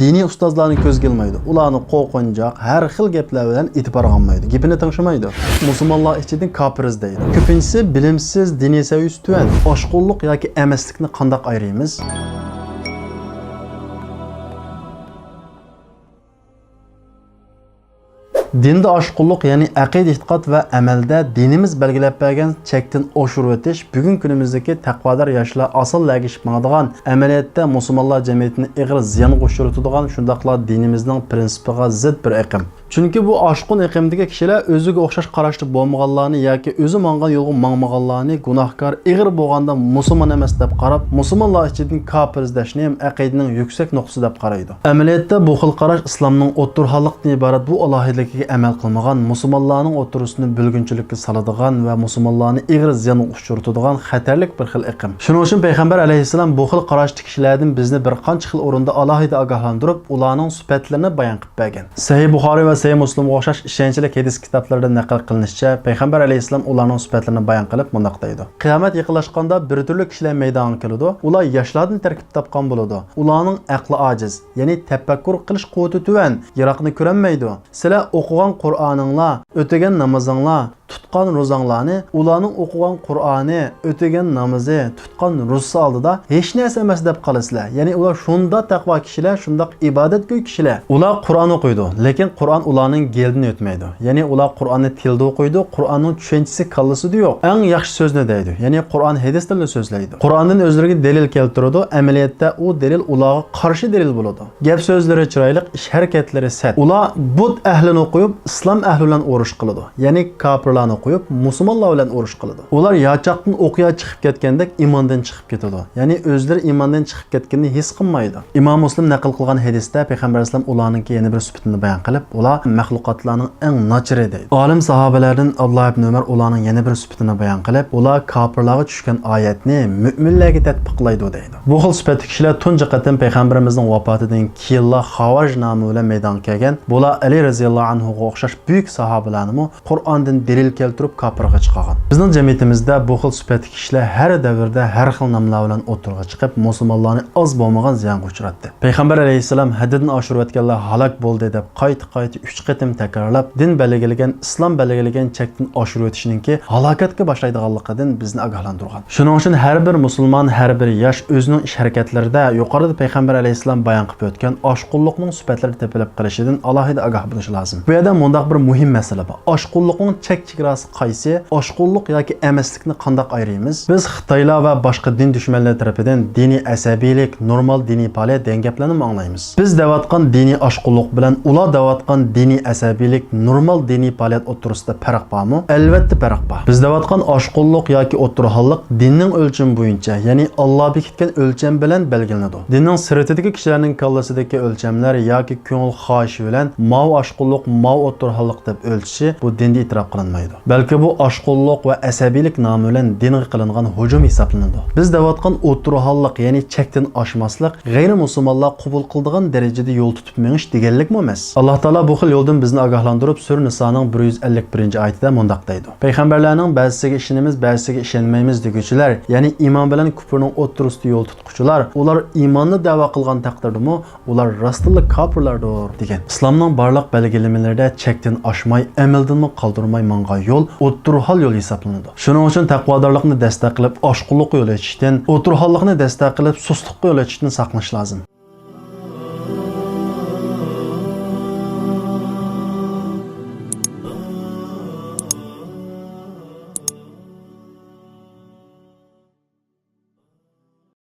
diniy ustozlarni ko'zga ilmaydi. Ularni qo'rqinchoq, har xil gaplar bilan e'tibor olmaydi. Gapini tinglamaydi. Musulmonlar ichidan kofiriz deydi. Ko'pincha bilimsiz, diniy saviyasi tuvan, oshqulluq yoki emaslikni qanday ayiramiz? Dinda oshqulluq, ya'ni aqida, e'tiqod va amalda dinimiz belgilab bergan chekdan oshirib o'tish bugungi kunimizdagi taqvodor yoshlar asal lagishib mangadigan, amaliyotda musulmonlar jamiyatini ig'ir ziyonga uchratadigan shundaqla dinimizning prinsipiga zid bir aqim. Chunki bu oshqun aqimdagi kishilar o'ziga o'xshash qarashda bo'lmaganlarni yoki o'zi mangan yo'lga mangmaganlarni gunohkor, ig'ir bo'lganda musulmon emas deb qarab, musulmonlar ichidan kofir izlashni ham aqidaning yuksak nuqtasi deb qaraydi. Amaliyotda bu xil qarash islomning o'ttirhalliqdan iborat bu alohidligiga amal qilmagan, musulmonlarning o'ttirisini bo'lgunchilikka soladigan va musulmonlarni ig'ir ziyonga uchratadigan xatarlik bir xil aqim. Shuning uchun payg'ambar alayhissalom bu xil qarashli kishilardan bizni bir qancha xil o'rinda alohida ogohlantirib, ularning sifatlarini bayon qilib bergan. Sahih Buxoriy va Sahih Muslimga o'xshash ishonchli hadis kitoblarida naql qilinishicha, payg'ambar alayhissalom ularning sifatlarini bayon qilib mundaq deydi: Qiyomat yaqinlashganda bir turli kishilar maydonga keladi. Ular yoshlardan tarkib topgan bo'ladi. Ularning aqli ojiz, ya'ni tafakkur qilish quvvati tuvan, yiroqni ko'rolmaydi. Sizlar o'qigan Qur'oninglar, o'tagan namozinglar, tutgan ro'zanglarni, ularning o'qigan Qur'oni, o'tagan namozi, tutgan ro'zasi oldida hech narsa emas deb qolasizlar. Ya'ni ular shunda taqvo kishilar, shunda ibodatgo'y kishilar. Ular Qur'on o'qiydi, lekin Qur'on ularning geldan o'tmaydi. Ya'ni ular Qur'onni tilda o'qiydi, Qur'onning tushunchasi kallasida yo'q. Eng yaxshi so'zni deydi. Ya'ni Qur'on hadis tilida so'zlaydi. Qur'ondan o'zlariga dalil keltiradi, amaliyotda u dalil ularga qarshi dalil bo'ladi. Gap so'zlari chiroyli, ish harakatlari sat. Ular bud ahlini o'qib, islom ahli bilan urush qiladi. Ya'ni kofirlarni qo'yib, musulmonlar bilan urush qiladi. Ular yochoqdan o'qiya chiqib ketgandek imondan chiqib ketadi. Ya'ni o'zlari imondan chiqib ketganini his qilmaydi. Imom Muslim naql qilgan hadisda payg'ambar alayhisalom ularning yana bir sifatini bayon qilib, ular maxluqotlarning eng nachiri deydi. Olim sahobalardan Abdullah ibn Umar ularning yana bir sifatini bayon qilib, ular kofirlarga tushgan oyatni mu'minlarga tatbiqlaydi deydi. Bu xil sifatli kishilar tunji qatim payg'ambarimizning vafotidan keyin Xavarj nomi bilan maydonga kelgan. Bular Ali roziyallohu anhu ga o'xshash buyuk sahobalarni Qur'ondan dalil keltirib kofirga chiqargan. Bizning jamiyatimizda bu xil sifatli kishilar har davrda har xil nomlar bilan o'tirga chiqib, musulmonlarni oz bo'lmagan ziyonga uchratdi. Payg'ambar alayhissalom haddan oshirib o'tganlar halok bo'ldi deb qayta 3 qatim takrorlab, din belgilagan, islom belgilagan chekdan oshirib o'tishiningki halokatga boshlaydiganligidan bizni ogohlantirgan. Shuning uchun har bir musulmon, har bir yosh o'zining ish harakatlarida yuqorida payg'ambar alayhissalom bayon qilib o'tgan oshqulluqning sifatlarini tepilib qilishidan alohida ogoh bo'lish lozim. Bu yerda mundaq bir muhim masala bor. Oshqulluqning chegarasi qaysi? Oshqulluq yoki emaslikni qanday ayiramiz? Biz Xitoylar va boshqa din dushmanlari tarafidan diniy asabiylik, normal diniy faoliyat degan gaplarni anglaymiz. Biz davatgan diniy oshqulluq bilan ular davatgan diniy asabiylik, normal diniy faoliyat o'rtasida farq bormi? Albatta farq bor. Biz davatgan oshqulluq yoki o'tirhallik dinning o'lchami bo'yicha, ya'ni Alloh bekitgan o'lcham bilan belgilanadi. Dinning sirtidagi kishilarning kallasidagi o'lchamlar yoki ko'ngil xohishi bilan mav oshqulluq, mav o'tirhallik deb o'lchishi bu dinda e'tirof qilinmaydi. Balki bu oshqulluq va asabiylik nomi bilan dinga qilingan hujum hisoblanadi. Biz davatgan o'tirhallik, ya'ni chekdan oshmaslik, g'ayri musulmonlar qabul qiladigan darajada yo'l tutib menish deganlikmi emas. Alloh taolo bu xil yo'ldan bizni ogohlantirib, Sura Nisoning 151-oyatida mundaq deydi: Payg'ambarlarning ba'zisiga ishonamiz, ba'zisiga ishonmaymiz deguchilar, ya'ni iymon bilan kufrning o'ttirisida yo'l tutquchilar, ular iymonni da'vo qilgan taqdirdami, ular rostli kofirlardir degan. Islomning barliq belgilamelarida chekdan oshmay, amaldan qoldirmay mangan yo'l o'tirhal yo'l hisoblanadi. Shuning uchun taqvodorlikni dastlab qilib, oshqulluq yo'l ochishdan, o'tirhallikni dastlab qilib, sustlikqa yo'l ochishdan saqlanish lozim.